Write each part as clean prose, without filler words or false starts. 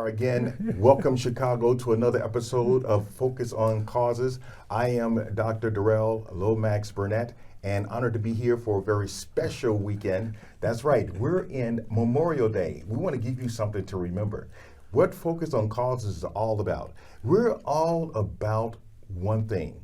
are again. Welcome, Chicago, to another episode of Focus on Causes. I am Dr. Dorrelle Lomax Burnett, and honored to be here for a very special weekend. That's right, we're in Memorial Day. We want to give you something to remember. What Focus on Causes is all about. We're all about one thing,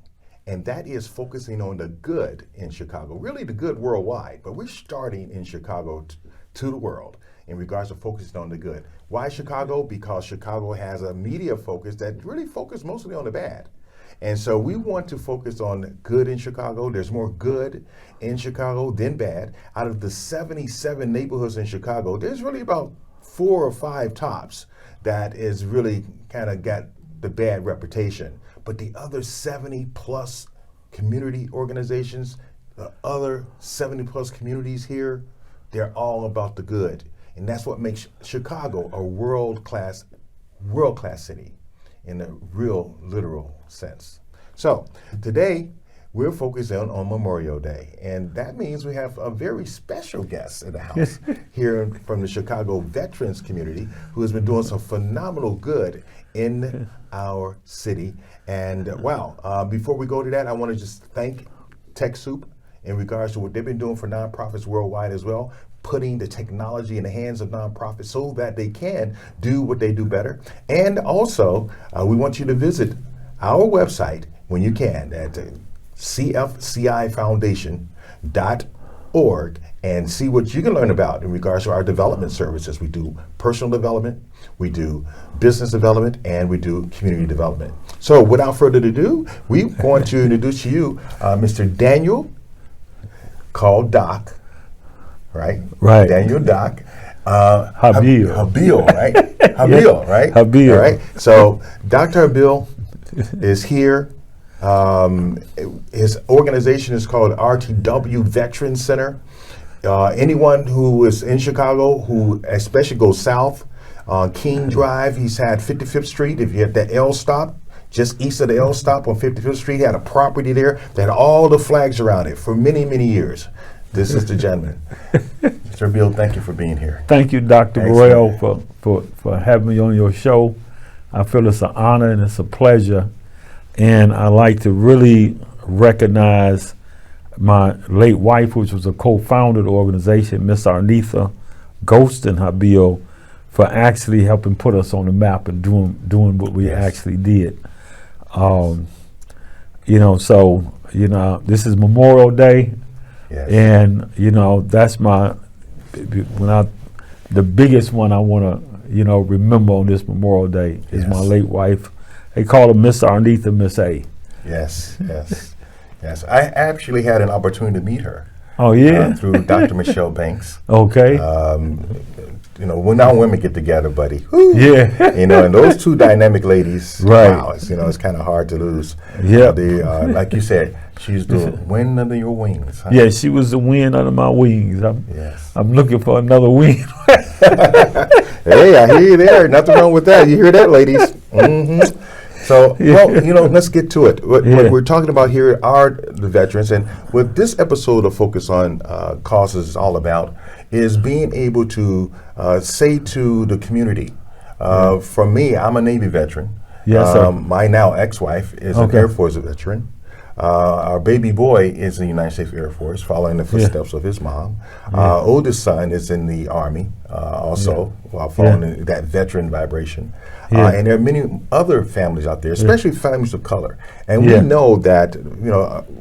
and that is focusing on the good in Chicago, really the good worldwide, but we're starting in Chicago to the world in regards to focusing on the good. Why Chicago? Because Chicago has a media focus that really focuses mostly on the bad. And so we want to focus on good in Chicago. There's more good in Chicago than bad. Out of the 77 neighborhoods in Chicago, there's really about 4 or 5 tops that is really kind of got the bad reputation. But the other 70 plus community organizations, the other 70 plus communities here, they're all about the good. And that's what makes Chicago a world-class city in the real literal sense. So today we're focusing on Memorial Day, and that means we have a very special guest in the house here from the Chicago Veterans community who has been doing some phenomenal good in our city. And before we go to that, I want to just thank TechSoup in regards to what they've been doing for nonprofits worldwide as well, putting the technology in the hands of nonprofits so that they can do what they do better. And also, we want you to visit our website when you can at cfcifoundation.org and see what you can learn about in regards to our development services. We do personal development, we do business development, and we do community development. So without further ado, we want to introduce to you Mr. Daniel, called Doc, right? Right. Daniel Doc. Habeel. Habeel, right? Habeel, right? Habeel. All right. So Dr. Habeel is here. His organization is called RTW Veteran Center. Anyone who is in Chicago, who especially goes south on King Drive, he's had 55th Street. If you have that L stop, just east of the L stop on 55th Street, he had a property there that had all the flags around it for many, many years. This is the gentleman. Mr. Habeel, thank you for being here. Thank you, Dr. Dorrelle, for having me on your show. I feel it's an honor and it's a pleasure. And I like to really recognize my late wife, which was a co-founder of the organization, Miss Arnitha Ghostin Habeel, for actually helping put us on the map and doing what we actually did. This is Memorial Day. Yes. And that's the biggest one I want to remember on this Memorial Day is my late wife. They call her Miss Arnitha, Miss A. Yes. Yes. I actually had an opportunity to meet her. Oh yeah, through Dr. Michelle Banks. Okay. When our women get together, buddy. Whoo, yeah. And those two dynamic ladies. Right. Wow. It's kind of hard to lose. Yeah. Like you said, she's the wind under your wings. Huh? Yeah, she was the wind under my wings. I'm looking for another wing. Hey, I hear you there. Nothing wrong with that. You hear that, ladies? Mm-hmm. So, let's get to it. What we're talking about here are the veterans, and what this episode of Focus on Causes is all about is being able to say to the community, for me, I'm a Navy veteran. Yes, sir. My now ex-wife is an Air Force veteran. Our baby boy is in the United States Air Force, following the footsteps of his mom. Our oldest son is in the Army, while following that veteran vibration. And there are many other families out there, especially families of color. And we know that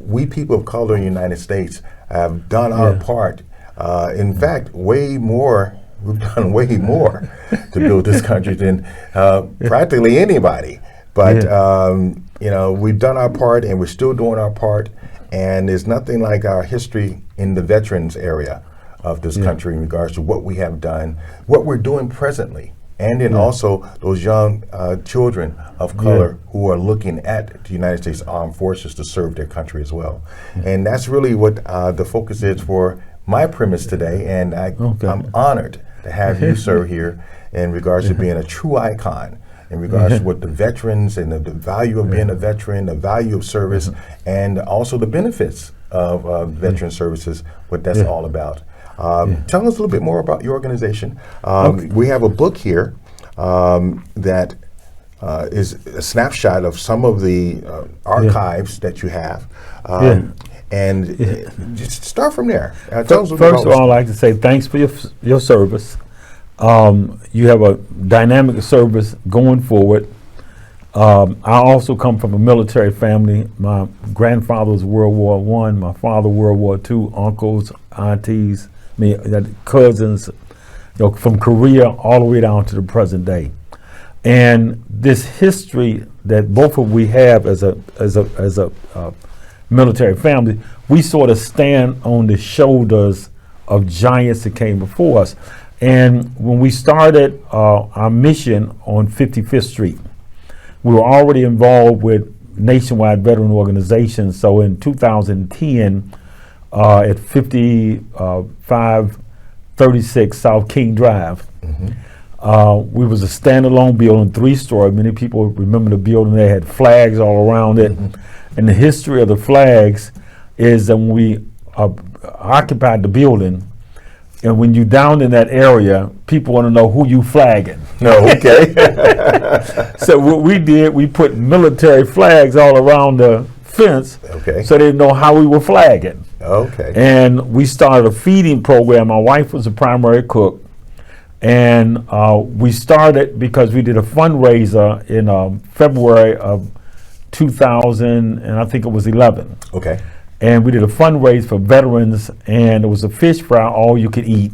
we people of color in the United States have done our part. In fact, we've done way more to build this country than practically anybody. But we've done our part, and we're still doing our part. And there's nothing like our history in the veterans area of this country in regards to what we have done, what we're doing presently, and then also those young children of color who are looking at the United States Armed Forces to serve their country as well. And that's really what the focus is for my premise today. And I'm honored to have you, sir, here in regards to being a true icon in regards to what the veterans and the value of being a veteran, the value of service, and also the benefits of veteran services, what that's all about. Tell us a little bit more about your organization. We have a book here that is a snapshot of some of the archives that you have. And just start from there. Tell us First of all, I'd like to say thanks for your service. You have a dynamic service going forward. I also come from a military family. My grandfather was World War I, my father World War II, uncles, aunties, cousins, from Korea all the way down to the present day. And this history that both of we have as a military family, we sort of stand on the shoulders of giants that came before us. And when we started our mission on 55th Street, we were already involved with nationwide veteran organizations. So in 2010, at 5536 South King Drive, we was a standalone building, 3-story. Many people remember the building. They had flags all around it. And the history of the flags is that when we occupied the building, and when you down in that area, people want to know who you flagging. No, okay. So what we did, we put military flags all around the fence, so they didn't know how we were flagging. Okay. And we started a feeding program. My wife was a primary cook, and we started because we did a fundraiser in February of 2000, and I think it was 11. Okay. And we did a fundraiser for veterans, and it was a fish fry, all you could eat.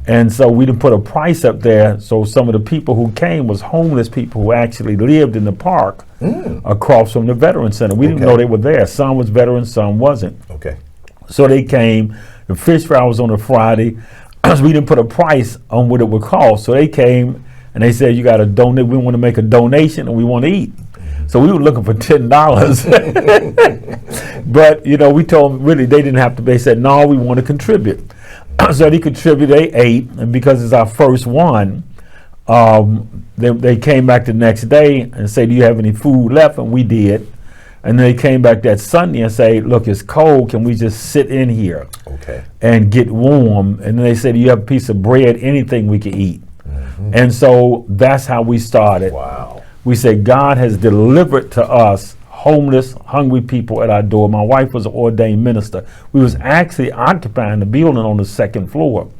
And so we didn't put a price up there. So some of the people who came was homeless people who actually lived in the park across from the Veteran Center. We didn't know they were there. Some was veterans, some wasn't. Okay. So they came. The fish fry was on a Friday. So we didn't put a price on what it would cost. So they came and they said, you got to donate. We want to make a donation and we want to eat. So we were looking for $10. But, we told them really they didn't have to. They said, no, we want to contribute. So they contributed, they ate. And because it's our first one, they came back the next day and said, do you have any food left? And we did. And then they came back that Sunday and say, look, it's cold. Can we just sit in here and get warm? And then they said, do you have a piece of bread, anything we can eat? And so that's how we started. Wow. We said, God has delivered to us homeless, hungry people at our door. My wife was an ordained minister. We was actually occupying the building on the second floor.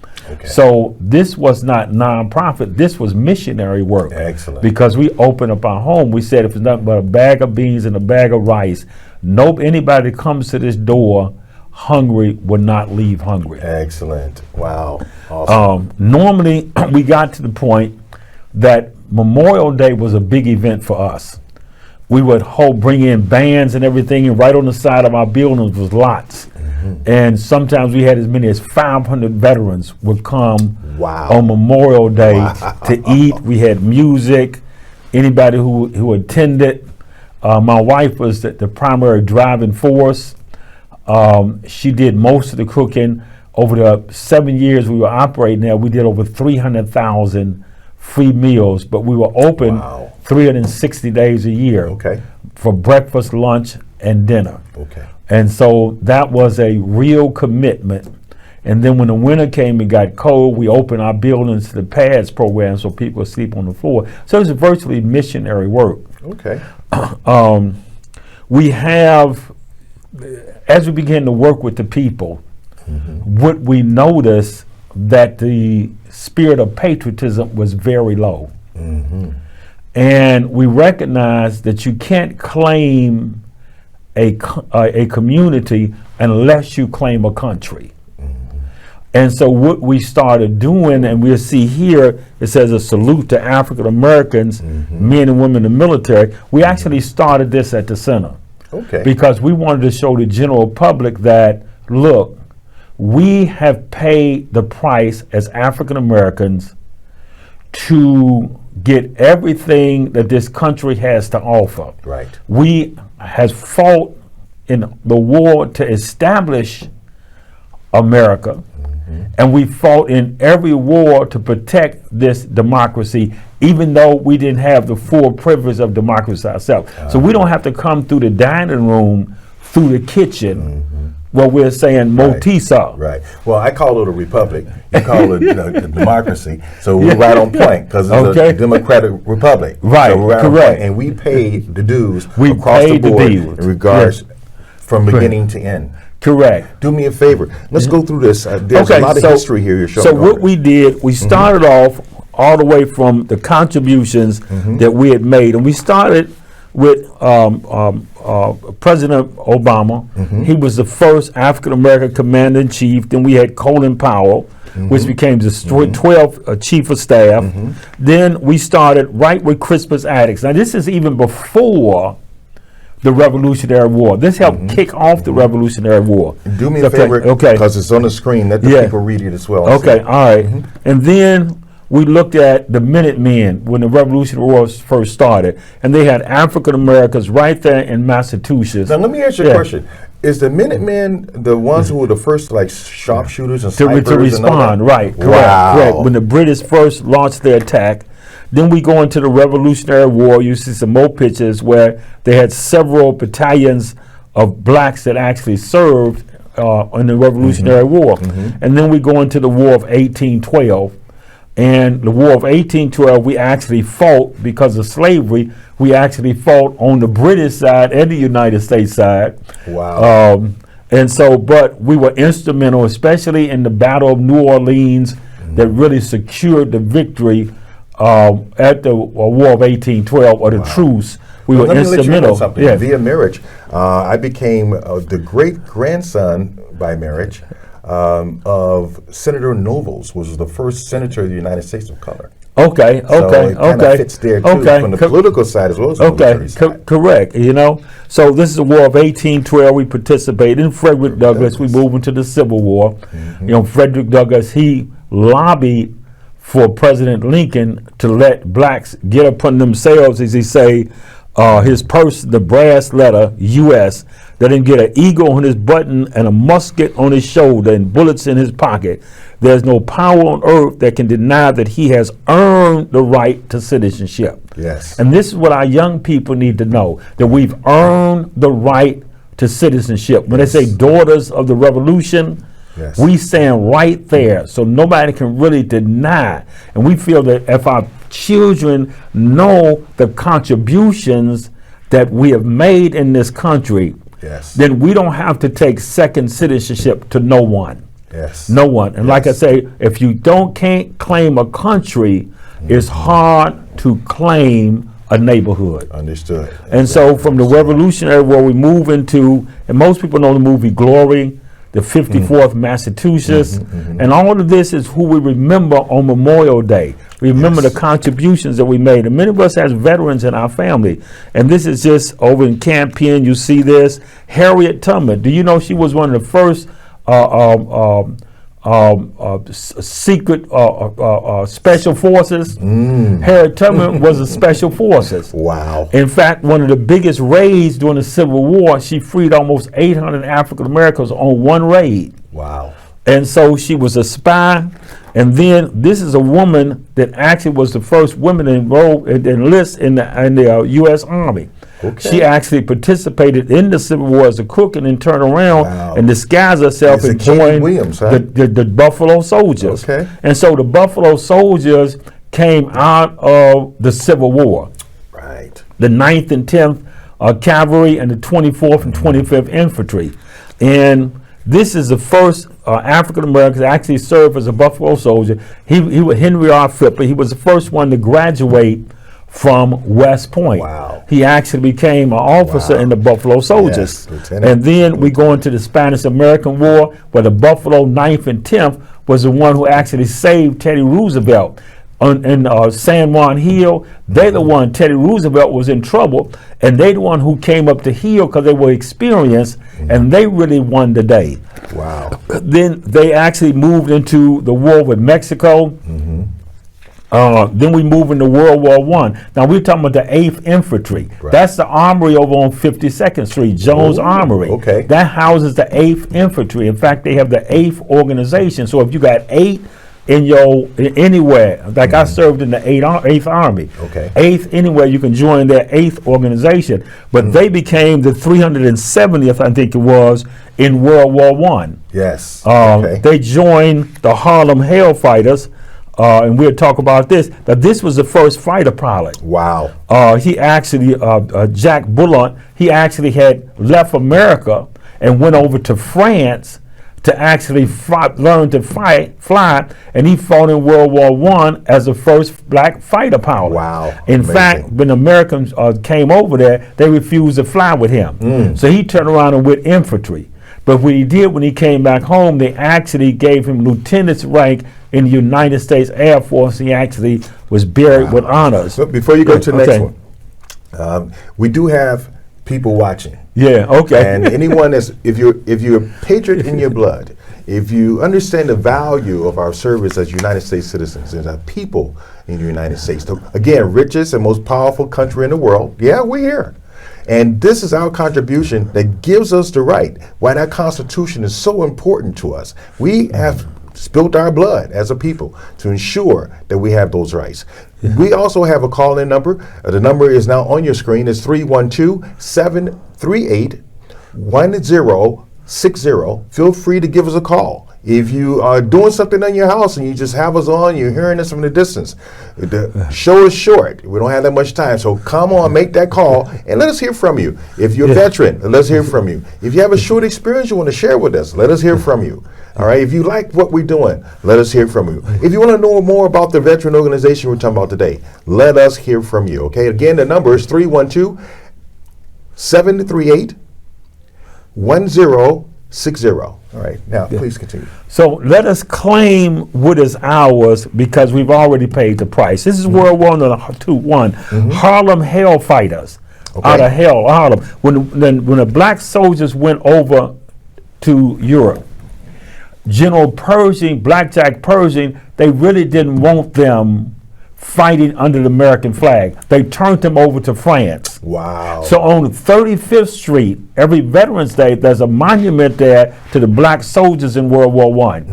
So this was not nonprofit. This was missionary work. Excellent. Because we opened up our home. We said if it's nothing but a bag of beans and a bag of rice, anybody that comes to this door hungry will not leave hungry. Excellent. Wow. Awesome. Normally, we got to the point that Memorial Day was a big event for us. We would bring in bands and everything, and right on the side of our buildings was lots. And sometimes we had as many as 500 veterans would come on Memorial Day to eat. We had music, anybody who attended. My wife was the primary driving force. She did most of the cooking. Over the 7 years we were operating there, we did over 300,000 free meals, but we were open 360 days a year for breakfast, lunch, and dinner. And so that was a real commitment. And then when the winter came and got cold, we opened our buildings to the pads program so people would sleep on the floor. So it was virtually missionary work. We have, as we began to work with the people, what we noticed that the spirit of patriotism was very low. And we recognized that you can't claim a community unless you claim a country. And so what we started doing, and we'll see here, it says a salute to African Americans, men and women in the military. We actually started this at the center because we wanted to show the general public that, look, we have paid the price as African Americans to get everything that this country has to offer. We has fought in the war to establish America, and we fought in every war to protect this democracy, even though we didn't have the full privilege of democracy ourselves. So we don't have to come through the dining room, through the kitchen, well, we're saying Motisa. Right. Well, I call it a republic. You call it a democracy. So we're right on point because it's a democratic republic. Right. So we're right correct. on point. And we paid the dues across the paid the board dues. in regards from beginning to end. Correct. Do me a favor. Let's go through this. There's a lot of history here you're showing. So what we did, we started off all the way from the contributions that we had made. And we started with President Obama. He was the first African-American commander-in-chief. Then we had Colin Powell, which became the 12th chief of staff. Then we started right with Crispus Attucks. Now this is even before the Revolutionary War. This helped kick off the Revolutionary War. Do me a favor, because it's on the screen. Let the people read it as well. Okay, all right. And then we looked at the Minutemen when the Revolutionary War first started, and they had African Americans right there in Massachusetts. Now let me ask you a question. Is the Minutemen the ones who were the first like sharpshooters and snipers to respond, right? Correct. When the British first launched their attack. Then we go into the Revolutionary War. You see some more pictures where they had several battalions of blacks that actually served in the Revolutionary War. And then we go into the War of 1812. And the War of 1812, we actually fought because of slavery. We actually fought on the British side and the United States side. Wow. And so, but we were instrumental, especially in the Battle of New Orleans, that really secured the victory at the War of 1812, or the truce. We were instrumental. Via marriage, I became the great-grandson by marriage of Senator Nobles, was the first senator of the United States of color. Okay. So it kind of fits there too, from the political side as well as the military side. Correct. You know, so this is the War of 1812. We participated in Frederick Douglass. We moved into the Civil War. You know, Frederick Douglass, he lobbied for President Lincoln to let blacks get upon themselves, as he say, his purse, the brass letter, U.S., let him get an eagle on his button and a musket on his shoulder and bullets in his pocket. There's no power on earth that can deny that he has earned the right to citizenship. Yes. And this is what our young people need to know, that we've earned the right to citizenship. When they say daughters of the revolution, we stand right there, so nobody can really deny. And we feel that if our children know the contributions that we have made in this country, then we don't have to take second citizenship to no one. No one. And like I say, if you can't claim a country, it's hard to claim a neighborhood. Understood. And so from the Revolutionary War, we move into, and most people know the movie Glory, the 54th Massachusetts, and all of this is who we remember on Memorial Day. We remember the contributions that we made. And many of us has veterans in our family. And this is just over in Campion, you see this. Harriet Tubman, do you know she was one of the first secret special forces? Harriet Tubman was a special forces. Wow. In fact, one of the biggest raids during the Civil War, she freed almost 800 African Americans on one raid. Wow. And so she was a spy. And then this is a woman that actually was the first woman to enlist in the U.S. Army. She actually participated in the Civil War as a cook and then turned around and disguised herself and joined the Buffalo Soldiers. And so the Buffalo Soldiers came out of the Civil War. Right. The 9th and 10th Cavalry and the 24th and 25th Infantry. And this is the first African American to actually serve as a Buffalo Soldier. He was Henry R. Flipper. He was the first one to graduate from West Point. Wow. He actually became an officer in the Buffalo Soldiers. And then we go into the Spanish-American War, where the Buffalo 9th and 10th was the one who actually saved Teddy Roosevelt. In San Juan Hill, they're the one, Teddy Roosevelt was in trouble, and they're the one who came up the hill because they were experienced, and they really won the day. Wow. Then they actually moved into the war with Mexico. Then we move into World War I. Now we're talking about the 8th Infantry. That's the armory over on 52nd Street, Jones Armory. That houses the 8th Infantry. In fact, they have the 8th organization. So if you got 8 anywhere. Like I served in the 8th Army. Okay. 8th, anywhere you can join their 8th organization. But they became the 370th, I think it was, in World War I. Yes. Okay. They joined the Harlem Hellfighters, and we'll talk about this. That this was the first fighter pilot. Wow. He actually, Jack Bullant, he actually had left America and went over to France to actually learn to fly, and he fought in World War I as the first black fighter pilot. Wow. In Amazing. fact, when Americans came over there, they refused to fly with him. So he turned around and went infantry. But what he did when he came back home, they actually gave him lieutenant's rank in the United States Air Force. He actually was buried with honors. But before you go to the next one, we do have people watching. Yeah, okay. And anyone that's, if you're a patriot in your blood, if you understand the value of our service as United States citizens and our people in the United States, again, richest and most powerful country in the world, yeah, we're here. And this is our contribution that gives us the right, why that Constitution is so important to us. We have spilled our blood as a people to ensure that we have those rights. We also have a call-in number. The number is now on your screen. It's 312-738-1060. Feel free to give us a call. If you are doing something in your house and you just have us on, you're hearing us from the distance, the show is short. We don't have that much time. So come on, make that call and let us hear from you. If you're a veteran, let's hear from you. If you have a short experience you want to share with us, let us hear from you. All right. If you like what we're doing, let us hear from you. If you want to know more about the veteran organization we're talking about today, let us hear from you. Okay. Again, the number is 312-738-1060. All right. Now, please continue. So let us claim what is ours because we've already paid the price. This is World War II, Harlem Hellfighters, out of hell, Harlem. When the black soldiers went over to Europe, General Pershing, Blackjack Pershing, they really didn't want them fighting under the American flag. They turned them over to France. Wow. So on 35th Street, every Veterans Day, there's a monument there to the black soldiers in World War I.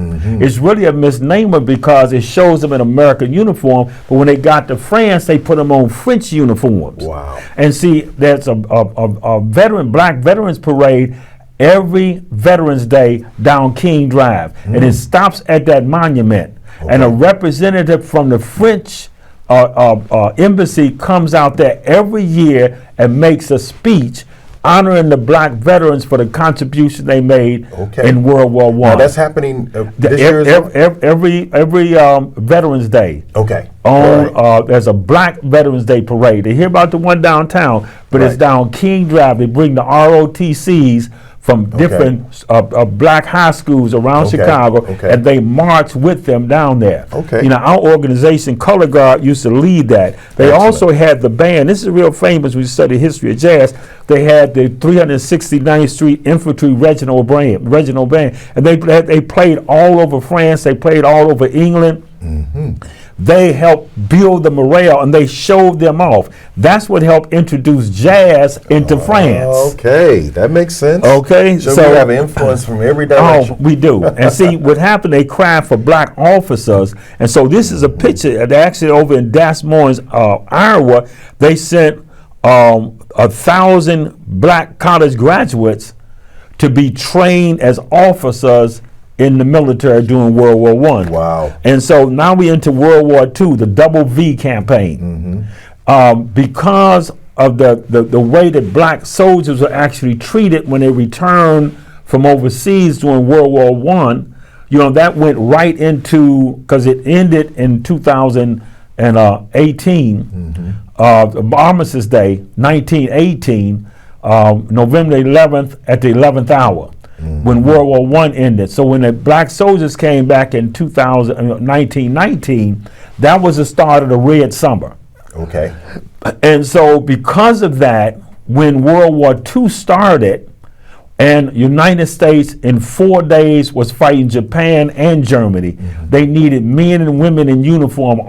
It's really a misnomer because it shows them in American uniform, but when they got to France, they put them on French uniforms. Wow. And see, there's a black veterans parade every Veterans Day down King Drive, and it stops at that monument. And a representative from the French embassy comes out there every year and makes a speech honoring the black veterans for the contribution they made in World War I. Now that's happening this year as well? Every Veterans Day. Okay. There's a Black Veterans Day parade. They hear about the one downtown, but it's down King Drive. They bring the ROTCs from different black high schools around Chicago, and they march with them down there. You know, our organization, Color Guard, used to lead that. They also had the band. This is real famous. We study history of jazz. They had the 369th Street Infantry Regional Band, and they played all over France. They played all over England. They helped build the morale, and they showed them off. That's what helped introduce jazz into France. Okay, that makes sense. Okay, so we have influence from every direction. Oh, we do. And see, what happened, they cried for black officers, and so this is a picture. They actually over in Des Moines, Iowa, they sent 1,000 black college graduates to be trained as officers in the military during World War I. Wow. And so now we're into World War II, the Double V campaign. Because of the way that black soldiers were actually treated when they returned from overseas during World War I, you know, that went right into, because it ended in 2018, Armistice Day, 1918, November 11th at the 11th hour. When World War I ended. So when the black soldiers came back in 1919, that was the start of the Red Summer. Okay. And so because of that, when World War II started, And United States in 4 days was fighting Japan and Germany. They needed men and women in uniform.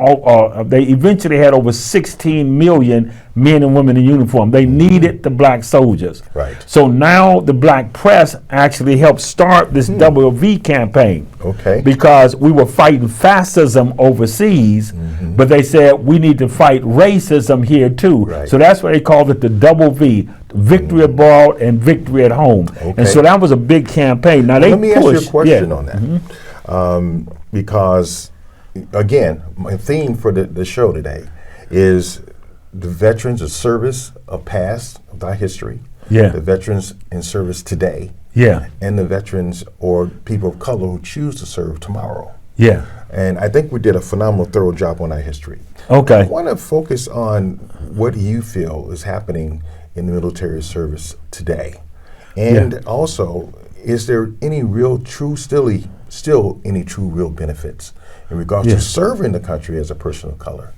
They eventually had over 16 million men and women in uniform. They needed the black soldiers. Right. So now the black press actually helped start this WV campaign. Okay. Because we were fighting fascism overseas, but they said we need to fight racism here too. Right. So that's why they called it the double V, victory abroad and victory at home. Okay. And so that was a big campaign. Now Let me ask you a question yeah. on that. Because, again, my theme for the show today is the veterans of service of past, of our history, Yeah. the veterans in service today, Yeah. and the veterans or people of color who choose to serve tomorrow. Yeah. And I think we did a phenomenal, thorough job on our history. Okay. I want to focus on what you feel is happening in the military service today. And also, is there any real true, still any true real benefits in regards to serving the country as a person of color?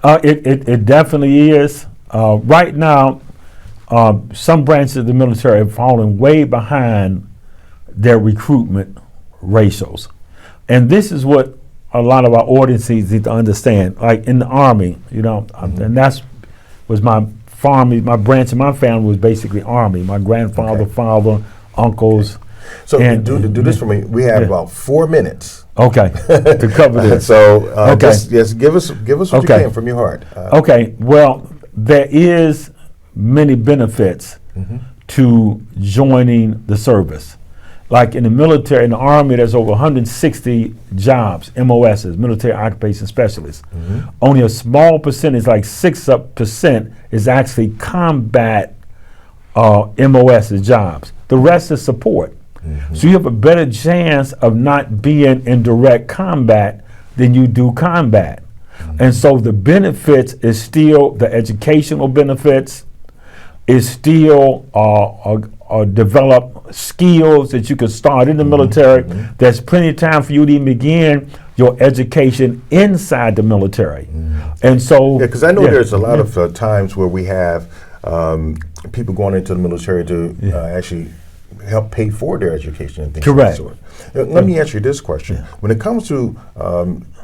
It definitely is. Right now, some branches of the military have fallen way behind their recruitment ratios. And this is what a lot of our audiences need to understand. Like in the Army, and that's was my branch of my family was basically Army. My grandfather, father, uncles. So do this for me. We have about 4 minutes. Okay, to cover this. So just give us what you can from your heart. Okay, well, there is many benefits to joining the service. Like in the military, in the Army, there's over 160 jobs, MOSs, military occupation specialists. Only a small percentage, like 6% is actually combat MOSs jobs. The rest is support. So you have a better chance of not being in direct combat than you do combat. And so the benefits is still the educational benefits, is still develop skills that you can start in the military. There's plenty of time for you to even begin your education inside the military. And so because I know there's a lot of times where we have people going into the military to actually help pay for their education and things Correct. of that sort. Let me ask you this question. When it comes to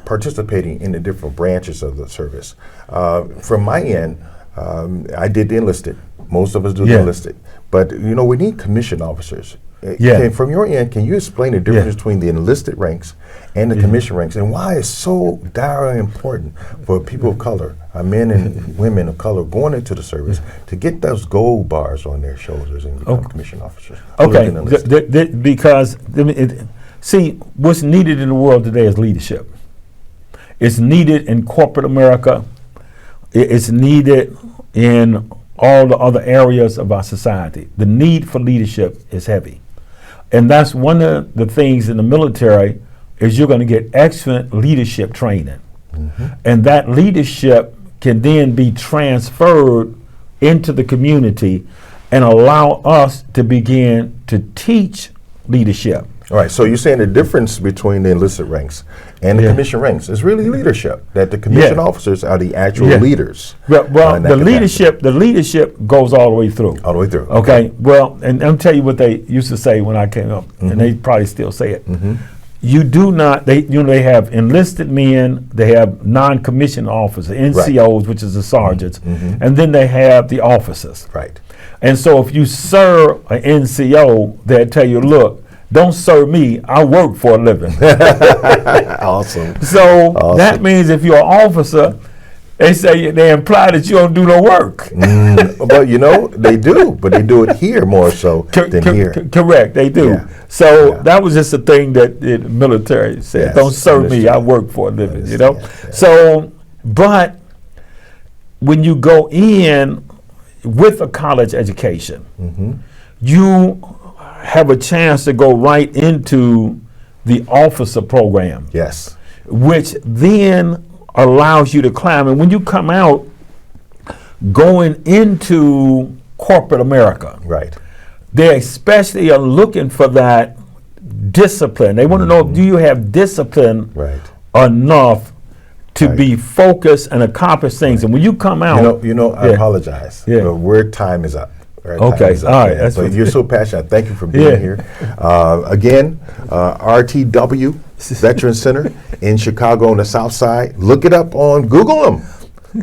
participating in the different branches of the service, from my end, I did the enlisted. Most of us do the enlisted. But, we need commissioned officers. From your end, can you explain the difference between the enlisted ranks and the commissioned ranks, and why it's so direly important for people of color, men and women of color going into the service to get those gold bars on their shoulders and become commissioned officers? Okay, because see, what's needed in the world today is leadership. It's needed in corporate America. It's needed in all the other areas of our society. The need for leadership is heavy. And that's one of the things in the military is you're going to get excellent leadership training. And that leadership can then be transferred into the community and allow us to begin to teach leadership. All right, so you're saying the difference between the enlisted ranks and the commissioned ranks is really leadership, that the commissioned officers are the actual leaders. Well, the leadership goes all the way through. All the way through. Okay, well, and I'll tell you what they used to say when I came up, and they probably still say it. You do not, they have enlisted men, they have non-commissioned officers, NCOs, which is the sergeants, and then they have the officers. Right. And so if you serve an NCO, they'll tell you, look, don't serve me, I work for a living. Awesome. So that means if you're an officer, they imply that you don't do no work. But they do, but they do it here more so than here. Correct, they do. Yeah. So that was just a thing that the military said. Yes, Don't serve me, I work for a living, So, but when you go in with a college education, you have a chance to go right into the officer program. Yes. Which then allows you to climb. And when you come out going into corporate America, right, they especially are looking for that discipline. They want to know, do you have discipline enough to be focused and accomplish things? And when you come out, I apologize. Where time is up. Our Okay, time is up, all right, man. that's So what- you're so passionate. Thank you for being Yeah. here. Again, RTW Veteran Center in Chicago on the South Side. Look it up on Google them.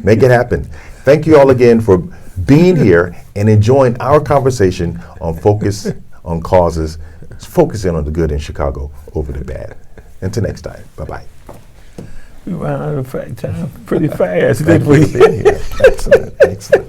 Make it happen. Thank you all again for being here and enjoying our conversation on focus on causes, focusing on the good in Chicago over the bad. Until next time, bye-bye. We ran out of time pretty fast. Thank didn't you we? for being here. Excellent, excellent.